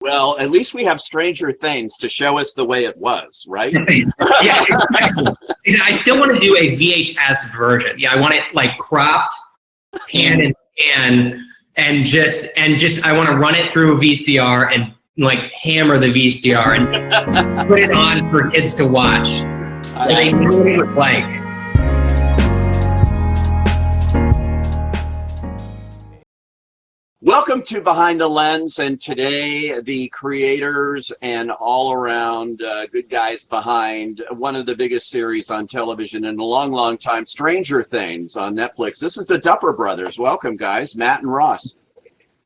Well, at least we have Stranger Things to show us the way it was, right? Yeah, exactly. I still want to do a VHS version. Yeah, I want it like cropped, pan in pan, and just I want to run it through a VCR and like hammer the VCR and put it on for kids to watch. They know what it was like. Welcome to Behind the Lens, and today the creators and all around good guys behind one of the biggest series on television in a long, long time, Stranger Things on Netflix. This is the Duffer Brothers. Welcome, guys, Matt and Ross.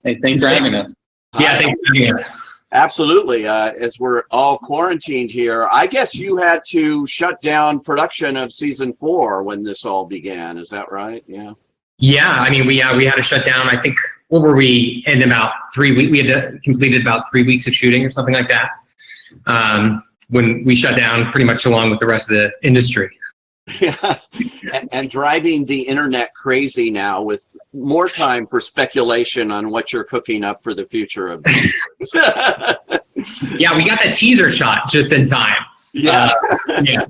Hey, thanks for having us. Yeah, thanks for having us. Absolutely. As we're all quarantined here, I guess you had to shut down production of season 4 when this all began. Is that right? Yeah. Yeah, I mean, we had to shut down. I think, what were we in about 3 weeks? We had completed about 3 weeks of shooting or something like that when we shut down, pretty much along with the rest of the industry. Yeah, and driving the internet crazy now with more time for speculation on what you're cooking up for the future of this. Yeah, we got that teaser shot just in time. Yeah. Yeah.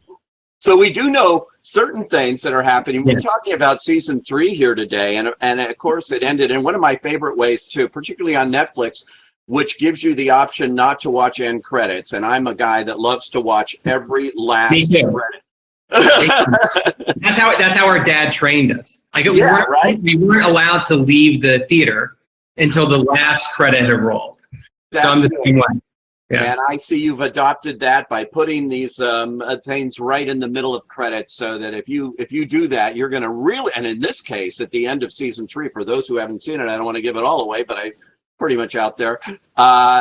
So we do know certain things that are happening. We're talking about season 3 here today, and of course it ended in one of my favorite ways too, particularly on Netflix, which gives you the option not to watch end credits. And I'm a guy that loves to watch every last credit. That's how our dad trained us. Like, right? We weren't allowed to leave the theater until the last credit had rolled. That's so I'm the same way. Yeah. And I see you've adopted that by putting these things right in the middle of credits, so that if you do that, you're going to really, and in this case, at the end of season 3, for those who haven't seen it, I don't want to give it all away, but I pretty much out there.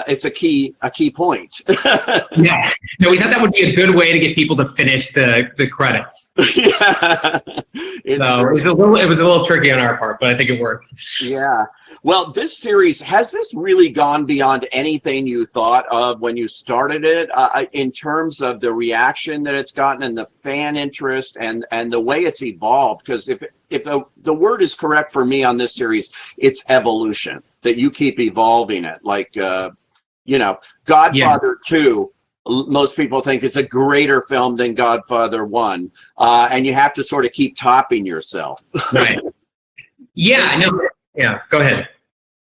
It's a key point. Yeah. No, we thought that would be a good way to get people to finish the credits. Yeah. So it was a little tricky on our part, but I think it worked. Yeah. Well, this series, has this really gone beyond anything you thought of when you started it, in terms of the reaction that it's gotten and the fan interest and the way it's evolved? Because if the word is correct for me on this series, it's evolution, that you keep evolving it. Like, Godfather 2, most people think is a greater film than Godfather 1. And you have to sort of keep topping yourself. Right. Yeah, I know. Yeah, go ahead.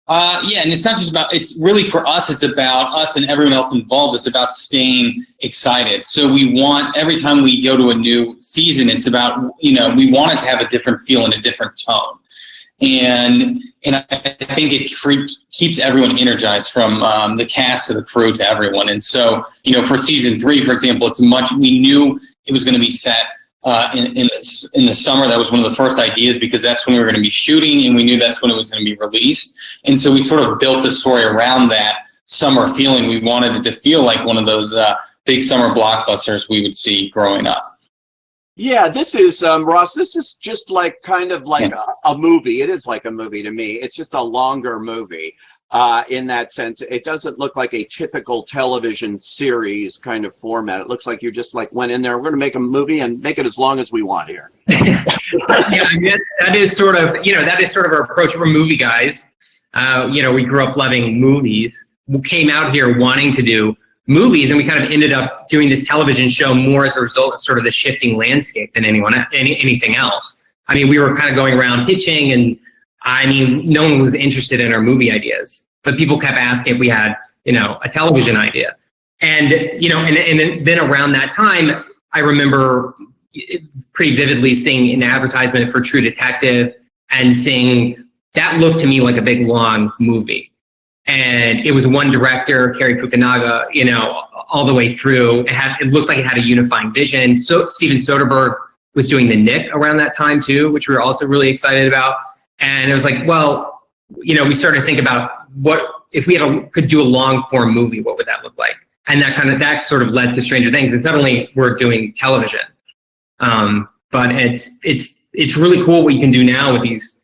Yeah, and it's not just about, it's really for us, it's about us and everyone else involved. It's about staying excited. So we want, every time we go to a new season, it's about, we want it to have a different feel and a different tone. And I think it keeps everyone energized, from the cast to the crew to everyone. And so, for season 3, for example, we knew it was going to be set in the summer. That was one of the first ideas, because that's when we were going to be shooting, and we knew that's when it was going to be released. And so we sort of built the story around that summer feeling. We wanted it to feel like one of those big summer blockbusters we would see growing up. Yeah, this is, Ross, this is just like kind of like a movie. It is like a movie to me. It's just a longer movie. In that sense, it doesn't look like a typical television series kind of format. It looks like you just like went in there, we're going to make a movie and make it as long as we want here. Yeah, I mean, that is sort of our approach. We're movie guys. We grew up loving movies. We came out here wanting to do movies, and we kind of ended up doing this television show more as a result of sort of the shifting landscape than anything else. I mean, we were kind of going around pitching, and I mean, no one was interested in our movie ideas, but people kept asking if we had, a television idea. And, and then around that time, I remember pretty vividly seeing an advertisement for True Detective and seeing that looked to me like a big, long movie. And it was one director, Cary Fukunaga, all the way through. It looked like it had a unifying vision. So Steven Soderbergh was doing The Knick around that time too, which we were also really excited about. And it was like, well, we started to think about what if we could do a long form movie, what would that look like? And that sort of led to Stranger Things. And suddenly we're doing television. But it's really cool what you can do now with these.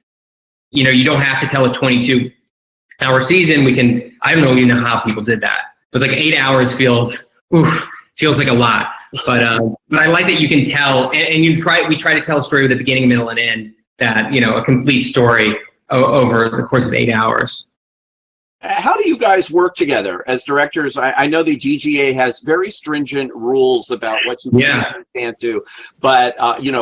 You don't have to tell a 22-hour season. I don't even know how people did that. It was like 8 hours feels like a lot. But I like that you can tell, and we try to tell a story with a beginning, middle, and end. That a complete story over the course of 8 hours. How do you guys work together as directors? I know the GGA has very stringent rules about what you can and can't do, but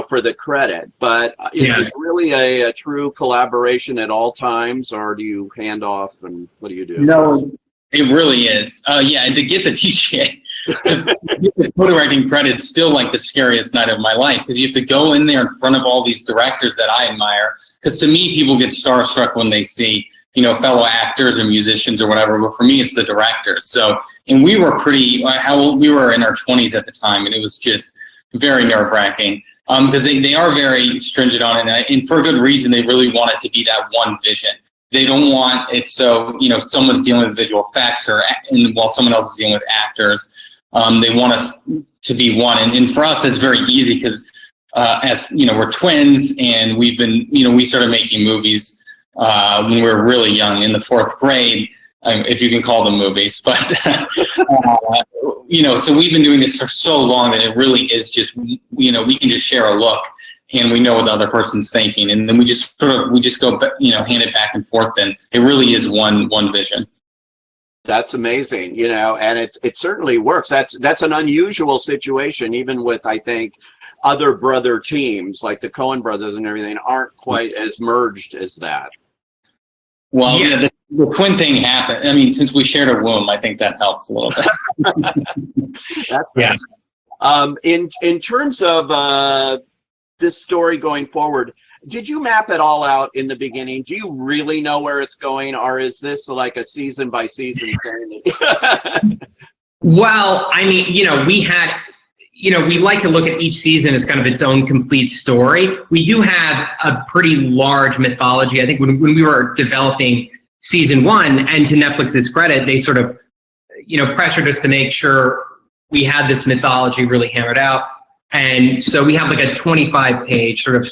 for the credit. But is this really a true collaboration at all times, or do you hand off, and what do you do? No, it really is. And to get the GGA, to get the photo writing credit is still like the scariest night of my life, because you have to go in there in front of all these directors that I admire. Because to me, people get starstruck when they see fellow actors or musicians or whatever, but for me, it's the directors. So, and we were we were in our 20s at the time, and it was just very nerve-wracking because they are very stringent on it, and for good reason. They really want it to be that one vision. They don't want it so, someone's dealing with visual effects while someone else is dealing with actors. They want us to be one. And for us, that's very easy because, as we're twins, and we've been, we started making movies when we were really young, in the 4th grade, if you can call them movies. But, so we've been doing this for so long that it really is just, we can just share a look and we know what the other person's thinking. And then we just go, hand it back and forth. And it really is one vision. That's amazing, and it certainly works. That's an unusual situation, even with, I think, other brother teams like the Coen brothers and everything aren't quite as merged as that. Well, the twin thing happened. I mean, since we shared a womb, I think that helps a little bit. In terms of this story going forward, did you map it all out in the beginning? Do you really know where it's going, or is this like a season by season thing? Well, I mean, we had, we like to look at each season as kind of its own complete story. We do have a pretty large mythology. I think when we were developing season 1, and to Netflix's credit, they sort of, pressured us to make sure we had this mythology really hammered out. And so we have like a 25-page sort of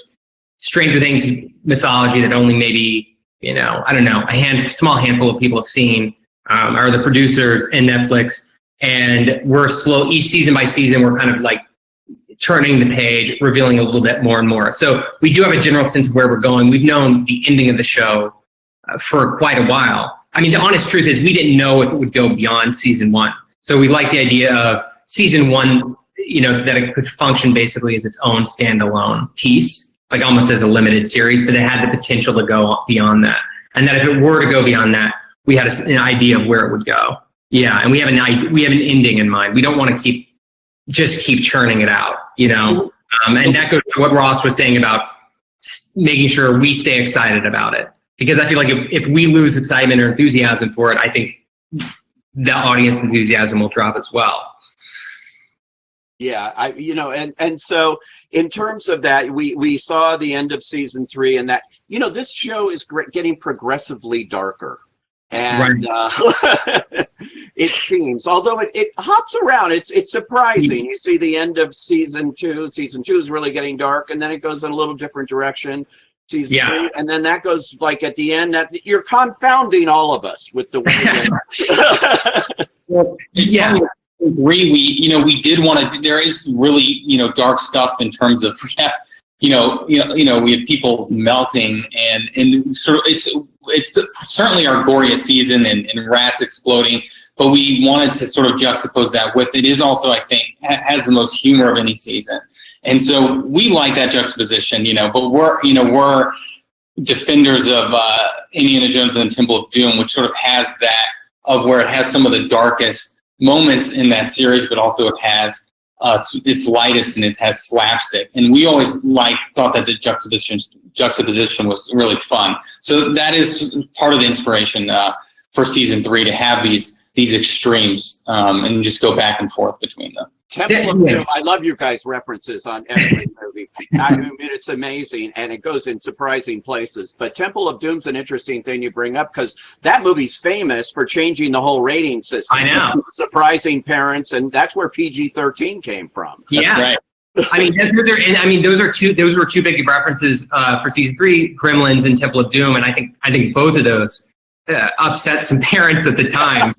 Stranger Things mythology that only maybe, I don't know, small handful of people have seen, are the producers and Netflix. And we're each season by season, we're kind of like turning the page, revealing a little bit more and more. So we do have a general sense of where we're going. We've known the ending of the show for quite a while. I mean, the honest truth is we didn't know if it would go beyond season 1. So we like the idea of season 1, that it could function basically as its own standalone piece, like almost as a limited series, but it had the potential to go beyond that. And that if it were to go beyond that, we had an idea of where it would go. Yeah, and we have an ending in mind. We don't want to keep churning it out, and that goes to what Ross was saying about making sure we stay excited about it. Because I feel like if we lose excitement or enthusiasm for it, I think the audience enthusiasm will drop as well. Yeah, and so in terms of that, we saw the end of season 3, and that, this show is getting progressively darker. And it seems, although it hops around, it's surprising. You see the end of season 2. Season 2 is really getting dark, and then it goes in a little different direction. Season 3, and then that goes like at the end. That you're confounding all of us with the way. We did want to. There is really dark stuff in terms of we have people melting and sort of it's certainly our goriest season and rats exploding, but we wanted to sort of juxtapose that with it is also, I think, has the most humor of any season. And so we like that juxtaposition, but we're defenders of Indiana Jones and the Temple of Doom, which sort of has that of where it has some of the darkest moments in that series, but also it has its lightest and it has slapstick. And we always thought that the juxtaposition was really fun. So that is part of the inspiration for season 3 to have these extremes and just go back and forth between them. Temple of Doom, I love you guys' references on every movie. I mean, it's amazing, and it goes in surprising places. But Temple of Doom's an interesting thing you bring up, because that movie's famous for changing the whole rating system. I know. Surprising parents, and that's where PG-13 came from. Yeah. Right. I mean, those were two big references for season 3, Gremlins and Temple of Doom, and I think both of those upset some parents at the time.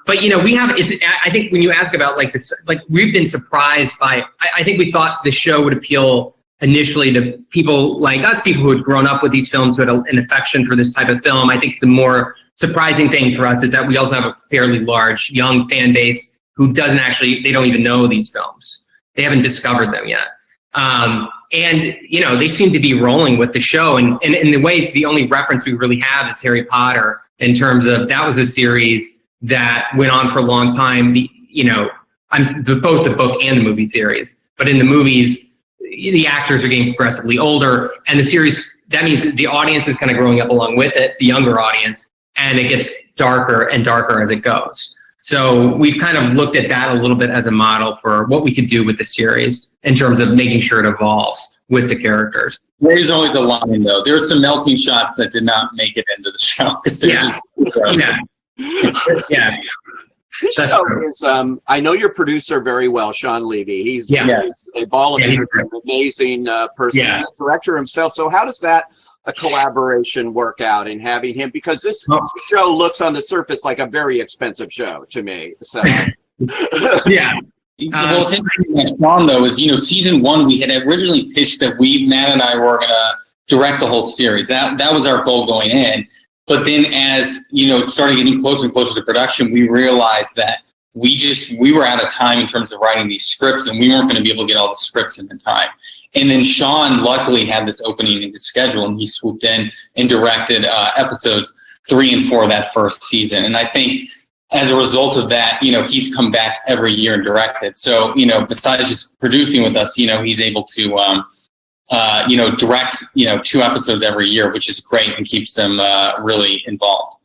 But we have, I think when you ask about like this, like we've been surprised by, I think we thought the show would appeal initially to people like us, people who had grown up with these films, who had an affection for this type of film. I think the more surprising thing for us is that we also have a fairly large young fan base who doesn't actually, they don't even know these films. They haven't discovered them yet. And, you know, they seem to be rolling with the show. And in the way, the only reference we really have is Harry Potter, in terms of that was a series that went on for a long time. You know, both the book and the movie series. But in the movies, the actors are getting progressively older. And the series, that means the audience is kind of growing up along with it, the younger audience. And it gets darker and darker as it goes. So we've kind of looked at that a little bit as a model for what we could do with the series in terms of making sure it evolves with the characters. There's always a line, though. There's some melting shots that did not make it into the show. Yeah. This show is, I know your producer very well, Shawn Levy. He's a ball of energy, an amazing person, and a director himself. So how does that collaboration work out in having him? Because this show looks on the surface like a very expensive show to me. So Well, what's interesting about Shawn, though, is, you know, season 1, we had originally pitched that Matt and I were going to direct the whole series. That was our goal going in. But then as, you know, it started getting closer and closer to production, we realized that we were out of time in terms of writing these scripts, and we weren't going to be able to get all the scripts in time. And then Shawn luckily had this opening in his schedule, and he swooped in and directed episodes 3 and 4 of that first season. And I think as a result of that, you know, he's come back every year and directed. So, you know, besides just producing with us, you know, he's able to, you know, direct, you know, 2 episodes every year, which is great and keeps them really involved.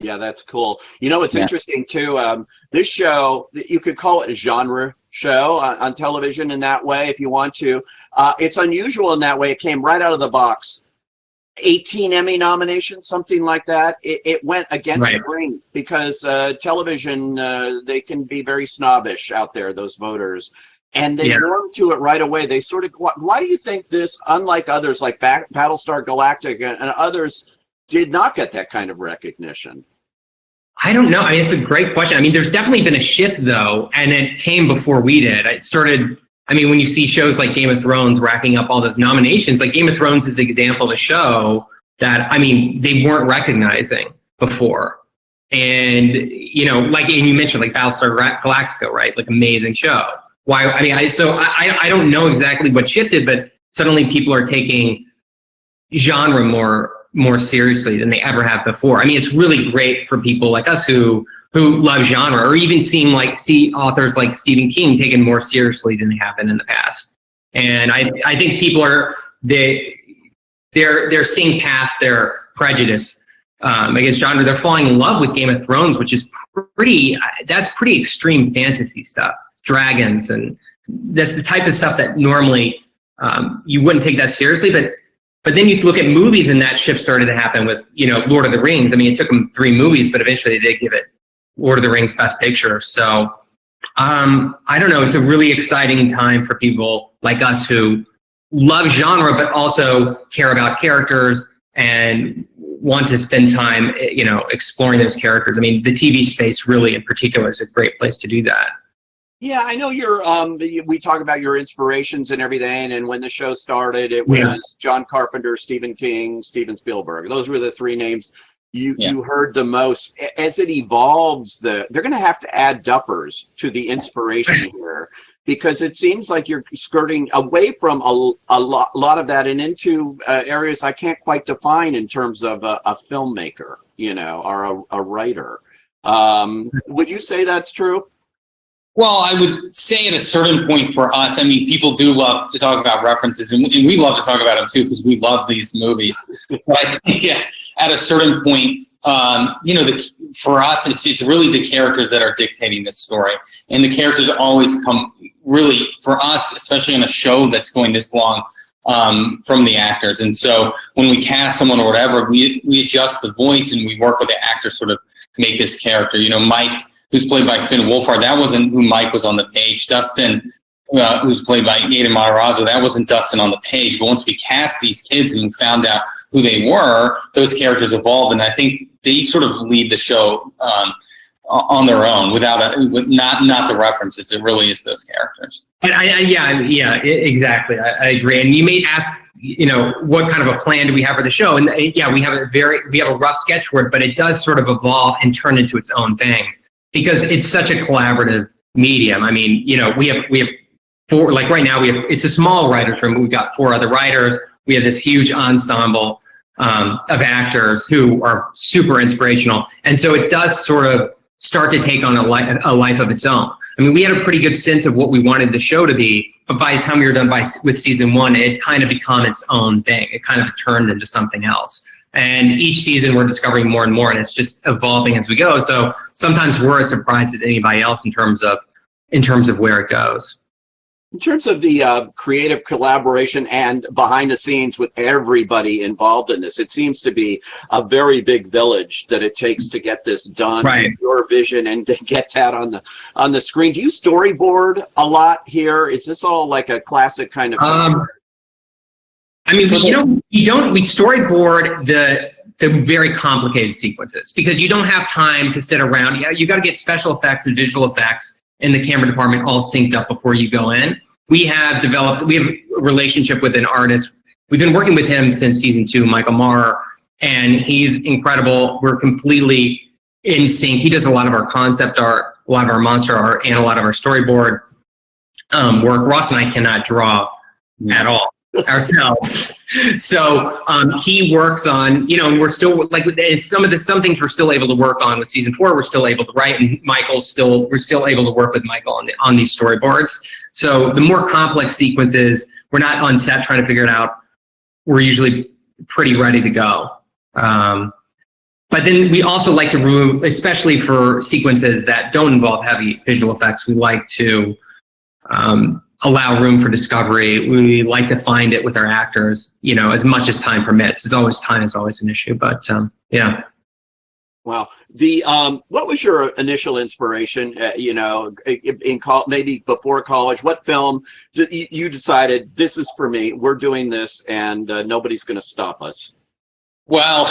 Yeah, that's cool. You know, it's interesting too. This show, you could call it a genre show on television in that way if you want to. It's unusual in that way. It came right out of the box. 18 Emmy nominations, something like that. It went against the grain because television, they can be very snobbish out there, those voters. And they warmed to it right away. They sort of, why do you think this, unlike others like Battlestar Galactica and others, did not get that kind of recognition? I don't know. I mean, it's a great question. I mean, there's definitely been a shift, though, and it came before we did. It started, I mean, when you see shows like Game of Thrones racking up all those nominations, like Game of Thrones is the example of a show that, I mean, they weren't recognizing before. And, you know, like, and you mentioned like Battlestar Galactica, right? Like, amazing show. Why? I mean, I don't know exactly what shifted, but suddenly people are taking genre more seriously than they ever have before. I mean, it's really great for people like us who love genre, or even see authors like Stephen King taken more seriously than they have been in the past. And I think people are they're seeing past their prejudice against genre. They're falling in love with Game of Thrones, which is pretty extreme fantasy stuff, dragons, and that's the type of stuff that normally you wouldn't take that seriously, but then you look at movies, and that shift started to happen with, you know, Lord of the Rings. I mean, it took them 3 movies, but eventually they did give it Lord of the Rings Best Picture. So I don't know. It's a really exciting time for people like us who love genre, but also care about characters and want to spend time, you know, exploring those characters. I mean, the TV space really in particular is a great place to do that. Yeah, I know we talk about your inspirations and everything, and when the show started, it was John Carpenter, Stephen King, Steven Spielberg. Those were the 3 names you heard the most. As it evolves, they're going to have to add Duffers to the inspiration here, because it seems like you're skirting away from a lot of that and into areas I can't quite define in terms of a filmmaker, you know, or a writer. Would you say that's true? Well, I would say at a certain point for us, I mean, people do love to talk about references, and we love to talk about them too, because we love these movies. But I think at a certain point, you know, for us, it's really the characters that are dictating this story. And the characters always come, really, for us, especially on a show that's going this long, from the actors. And so when we cast someone or whatever, we adjust the voice and we work with the actors sort of make this character. You know, Mike, who's played by Finn Wolfhard, that wasn't who Mike was on the page. Dustin, who's played by Gaten Matarazzo, that wasn't Dustin on the page. But once we cast these kids and we found out who they were, those characters evolved, and I think they sort of lead the show on their own, not the references. It really is those characters. But yeah, exactly. I agree. And you may ask what kind of a plan do we have for the show? And yeah, we have a rough sketch for it, but it does sort of evolve and turn into its own thing because it's such a collaborative medium. I mean, we have four, like right now it's a small writer's room, but we've got 4 other writers. We have this huge ensemble of actors who are super inspirational. And so it does sort of start to take on a life of its own. I mean, we had a pretty good sense of what we wanted the show to be, but by the time we were done with season 1, it kind of become its own thing. It kind of turned into something else. And each season we're discovering more and more, and it's just evolving as we go. So sometimes we're as surprised as anybody else in terms of where it goes. In terms of the creative collaboration and behind the scenes with everybody involved in this, it seems to be a very big village that it takes to get this done. Right. Your vision and to get that on the screen. Do you storyboard a lot here? Is this all like a classic kind of? I mean, we storyboard the very complicated sequences because you don't have time to sit around. You got to get special effects and visual effects in the camera department all synced up before you go in. We have a relationship with an artist. We've been working with him since season 2, Michael Marr, and he's incredible. We're completely in sync. He does a lot of our concept art, a lot of our monster art, and a lot of our storyboard work. Ross and I cannot draw at all ourselves. So he works on, and we're still like some things we're still able to work on with season 4. We're still able to write, and we're still able to work with Michael on these storyboards. So the more complex sequences, we're not on set trying to figure it out. We're usually pretty ready to go. But then we also like to remove, especially for sequences that don't involve heavy visual effects, we like to allow room for discovery. We like to find it with our actors, as much as time permits. Time is always an issue, but yeah. Wow. What was your initial inspiration? Maybe before college, what film you decided this is for me? We're doing this, and nobody's going to stop us. Well,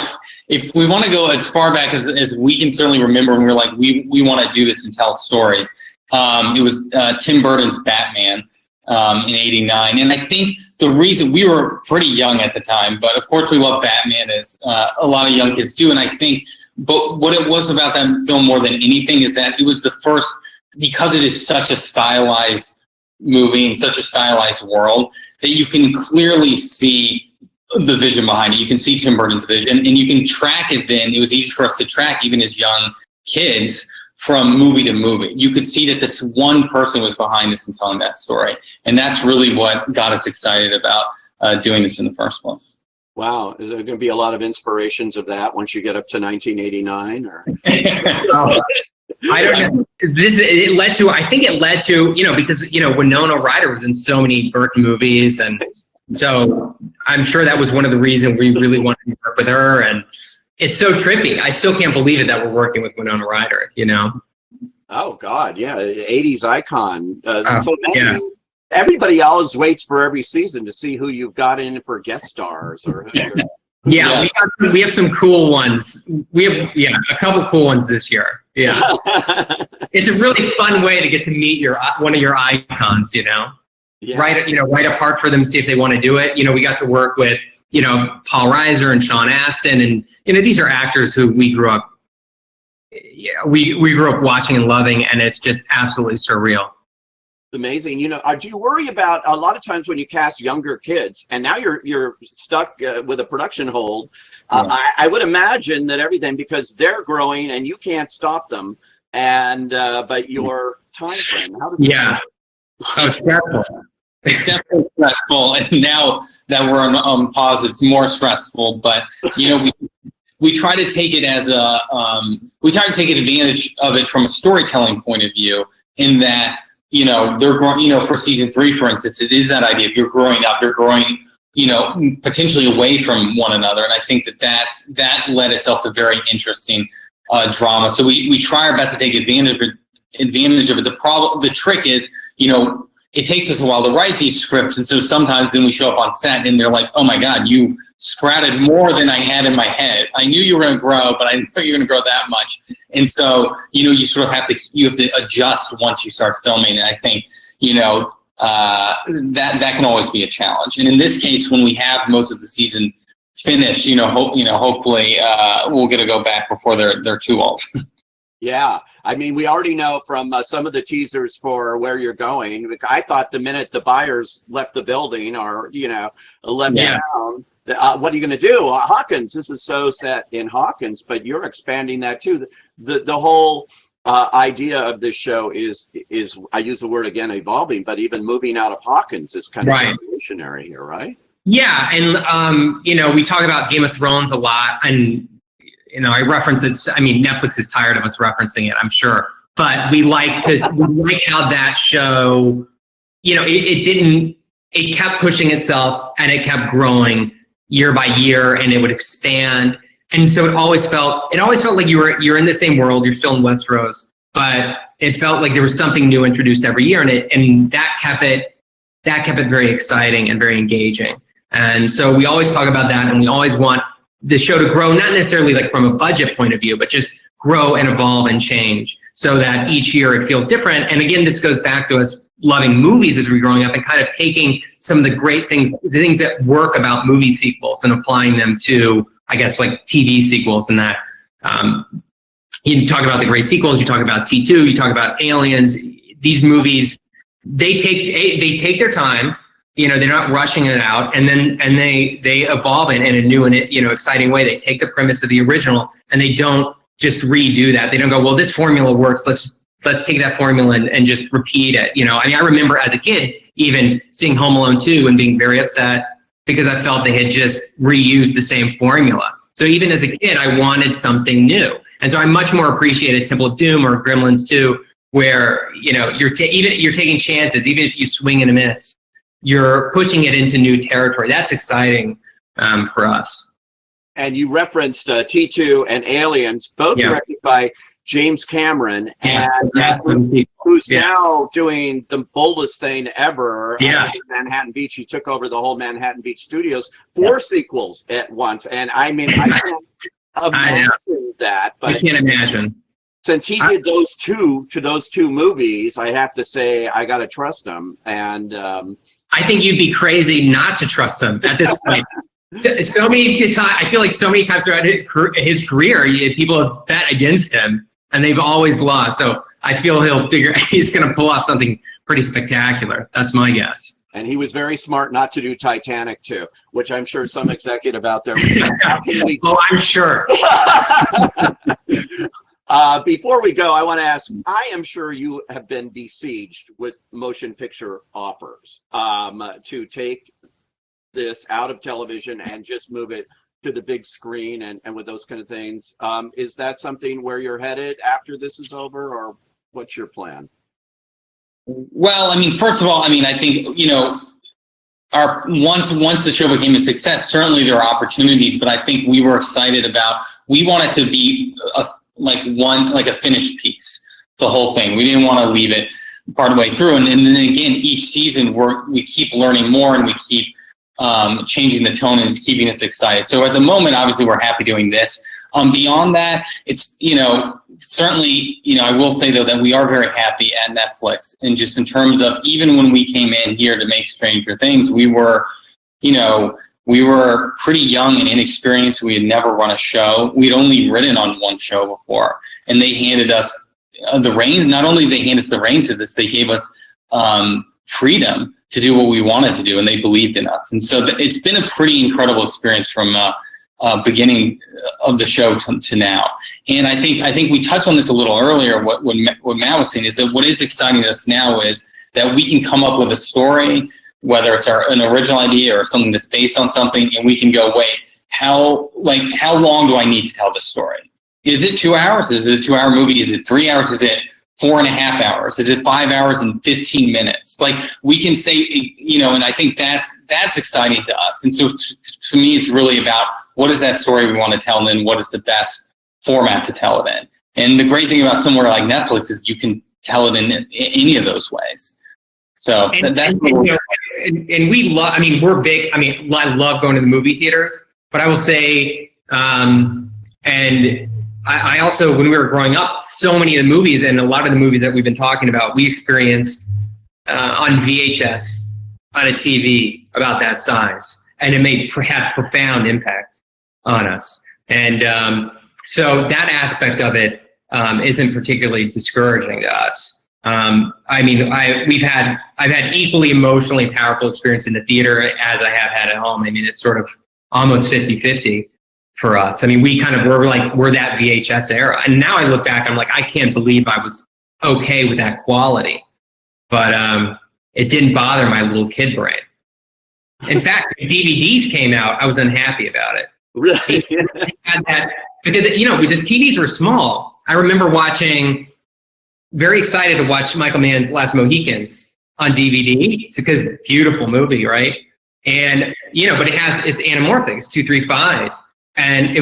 if we want to go as far back as we can certainly remember, when we were like, we want to do this and tell stories. It was Tim Burton's Batman. In '89, and I think the reason we were pretty young at the time, but of course we love Batman as a lot of young kids do, and I think, but what it was about that film more than anything is that it was the first, because it is such a stylized movie and such a stylized world, that you can clearly see the vision behind it. You can see Tim Burton's vision, and you can track it. Then it was easy for us to track, even as young kids, from movie to movie. You could see that this one person was behind this and telling that story. And that's really what got us excited about doing this in the first place. Wow. Is there going to be a lot of inspirations of that once you get up to 1989? Or? I don't know. I think it led to, because, Winona Ryder was in so many Burton movies. And so I'm sure that was one of the reasons we really wanted to work with her. And it's so trippy. I still can't believe it that we're working with Winona Ryder, Oh, God, yeah. 80s icon. Yeah. Everybody always waits for every season to see who you've got in for guest stars. Yeah, we have some cool ones. We have a couple cool ones this year. Yeah. It's a really fun way to get to meet one of your icons, Yeah. Write a part for them, see if they want to do it. We got to work with Paul Reiser and Sean Astin, and these are actors who we grew up watching and loving, and it's just absolutely surreal. It's amazing. Do you worry about a lot of times when you cast younger kids, and now you're stuck with a production hold? I would imagine that everything, because they're growing and you can't stop them, and but your time frame. How does that work? Oh, it's stressful. It's definitely stressful, and now that we're on pause, it's more stressful. But we try to take it as we try to take advantage of it from a storytelling point of view. In that they're growing. For season 3, for instance, it is that idea of you're growing up, you're growing, potentially away from one another, and I think that led itself to very interesting drama. So we try our best to take advantage of it. The trick is, it takes us a while to write these scripts, and so sometimes then we show up on set and they're like, "Oh my God, you sprouted more than I had in my head. I knew you were going to grow, but I didn't know you were going to grow that much." And so, you sort of have to adjust once you start filming. And I think, that can always be a challenge. And in this case, when we have most of the season finished, hopefully we'll get to go back before they're too old. Yeah, I mean, we already know from some of the teasers for where you're going. I thought the minute the buyers left the building or left town, what are you going to do? Hawkins, this is so set in Hawkins, but you're expanding that too. The whole idea of this show is I use the word again, evolving, but even moving out of Hawkins is kind of revolutionary here, right? Yeah, and we talk about Game of Thrones a lot, and I reference it. I mean, Netflix is tired of us referencing it, I'm sure, but we like how that show, it kept pushing itself and it kept growing year by year, and it would expand. And so it always felt like you're in the same world. You're still in Westeros, but it felt like there was something new introduced every year, and that kept it very exciting and very engaging. And so we always talk about that, and we always want the show to grow, not necessarily like from a budget point of view, but just grow and evolve and change so that each year it feels different. And again, this goes back to us loving movies as we're growing up and kind of taking some of the great things, the things that work about movie sequels, and applying them to, I guess, like TV sequels. And that you talk about the great sequels, you talk about T2, you talk about Aliens. These movies, they take their time. They're not rushing it out, and they evolve in a new and exciting way. They take the premise of the original and they don't just redo that. They don't go, well, this formula works. Let's take that formula and just repeat it. I remember as a kid even seeing Home Alone 2 and being very upset because I felt they had just reused the same formula. So even as a kid, I wanted something new, and so I much more appreciated Temple of Doom or Gremlins 2, where you're taking chances, even if you swing and a miss. You're pushing it into new territory. That's exciting for us. And you referenced T2 and Aliens, both directed by James Cameron, and who's now doing the boldest thing ever. In Manhattan Beach, he took over the whole Manhattan Beach studios, 4 sequels at once. And I mean, I can't imagine that. But I can't imagine. Since he did those two movies, I have to say I got to trust him. And I think you'd be crazy not to trust him at this point. So many times, I feel like so many times throughout his career, people have bet against him, and they've always lost. So I feel he's going to pull off something pretty spectacular. That's my guess. And he was very smart not to do Titanic too, which I'm sure some executive out there was like, how can we? Oh, I'm sure. Before we go, I want to ask, I am sure you have been besieged with motion picture offers to take this out of television and just move it to the big screen and with those kind of things. Is that something where you're headed after this is over, or what's your plan? Well, I mean, first of all, I think, once the show became a success, certainly there are opportunities, but I think we were excited about, we wanted to be a finished piece, the whole thing. We didn't want to leave it part of the way through. And then again, each season we keep learning more, and we keep changing the tone, and it's keeping us excited. So at the moment, obviously, we're happy doing this. Beyond that, it's, certainly, I will say though that we are very happy at Netflix, and just in terms of, even when we came in here to make Stranger Things, we were pretty young and inexperienced. We had never run a show. We'd only written on one show before, and they handed us the reins. Not only did they hand us the reins to this, they gave us freedom to do what we wanted to do, and they believed in us. And so it's been a pretty incredible experience from beginning of the show to now. And I think we touched on this a little earlier. What Matt was saying is that what is exciting to us now is that we can come up with a story, whether it's an original idea or something that's based on something, and we can go, wait, how long do I need to tell this story? Is it 2 hours? Is it a 2-hour movie? Is it 3 hours? Is it 4.5 hours? Is it 5 hours and 15 minutes? We can say, and I think that's exciting to us. And so to me, it's really about, what is that story we want to tell, and then what is the best format to tell it in? And the great thing about somewhere like Netflix is you can tell it in any of those ways. So we love, we're big. I love going to the movie theaters, but I will say, and I also, when we were growing up, so many of the movies and a lot of the movies that we've been talking about, we experienced on VHS on a TV about that size, and it had profound impact on us. And so that aspect of it isn't particularly discouraging to us. I mean, I've had equally emotionally powerful experience in the theater as I have had at home. I mean, it's sort of almost 50-50 for us. I mean, we're that VHS era. And now I look back, I'm like, I can't believe I was okay with that quality. But it didn't bother my little kid brain. In fact, when DVDs came out, I was unhappy about it. Really? Because, because TVs were small. I remember very excited to watch Michael Mann's Last Mohicans on DVD because beautiful movie, right? And, but it's anamorphic, it's 2:35. And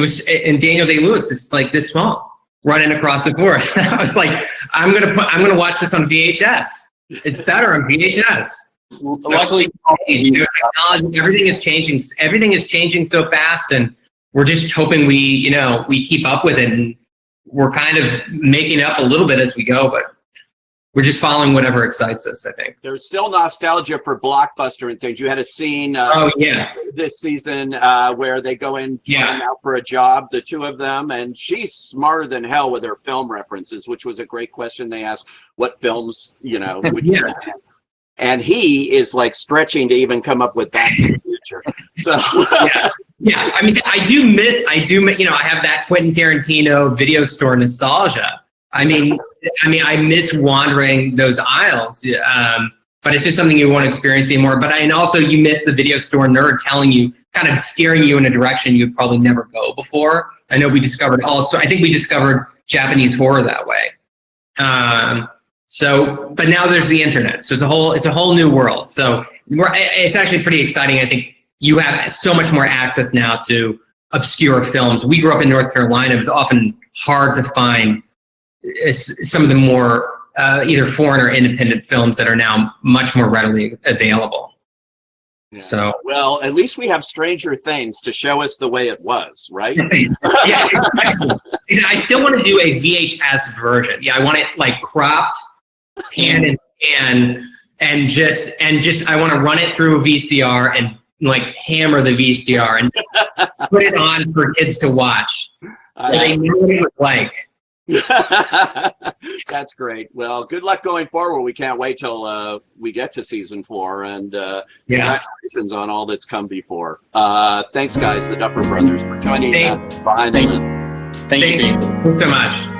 Daniel Day-Lewis is like this small, running across the forest. I was like, I'm gonna watch this on VHS. It's better on VHS. Luckily, technology, everything is changing. Everything is changing so fast, and we're just hoping we keep up with it. And we're kind of making up a little bit as we go, but we're just following whatever excites us, I think. There's still nostalgia for Blockbuster and things. You had a scene this season where they go in out for a job, the two of them, and she's smarter than hell with her film references, which was a great question. They asked what films, would you recommend? And he is like stretching to even come up with Back to the Future. So yeah. I mean, I have that Quentin Tarantino video store nostalgia. I mean, I miss wandering those aisles, but it's just something you want to experience anymore. And also you miss the video store nerd telling you, kind of steering you in a direction you'd probably never go before. I know I think we discovered Japanese horror that way. But now there's the internet, so it's a whole new world. So it's actually pretty exciting. I think you have so much more access now to obscure films. We grew up in North Carolina. It was often hard to find some of the more either foreign or independent films that are now much more readily available. Yeah. So well, at least we have Stranger Things to show us the way it was, right? Yeah, exactly. I still want to do a VHS version. Yeah, I want it like cropped, pan in pan, and just I want to run it through a VCR and like hammer the VCR and put it on for kids to watch. So they knew what it was like. That's great. Well, good luck going forward. We can't wait till we get to season 4, and congratulations on all that's come before. Thanks, guys, the Duffer Brothers, for joining behind the lens. Thank you so much.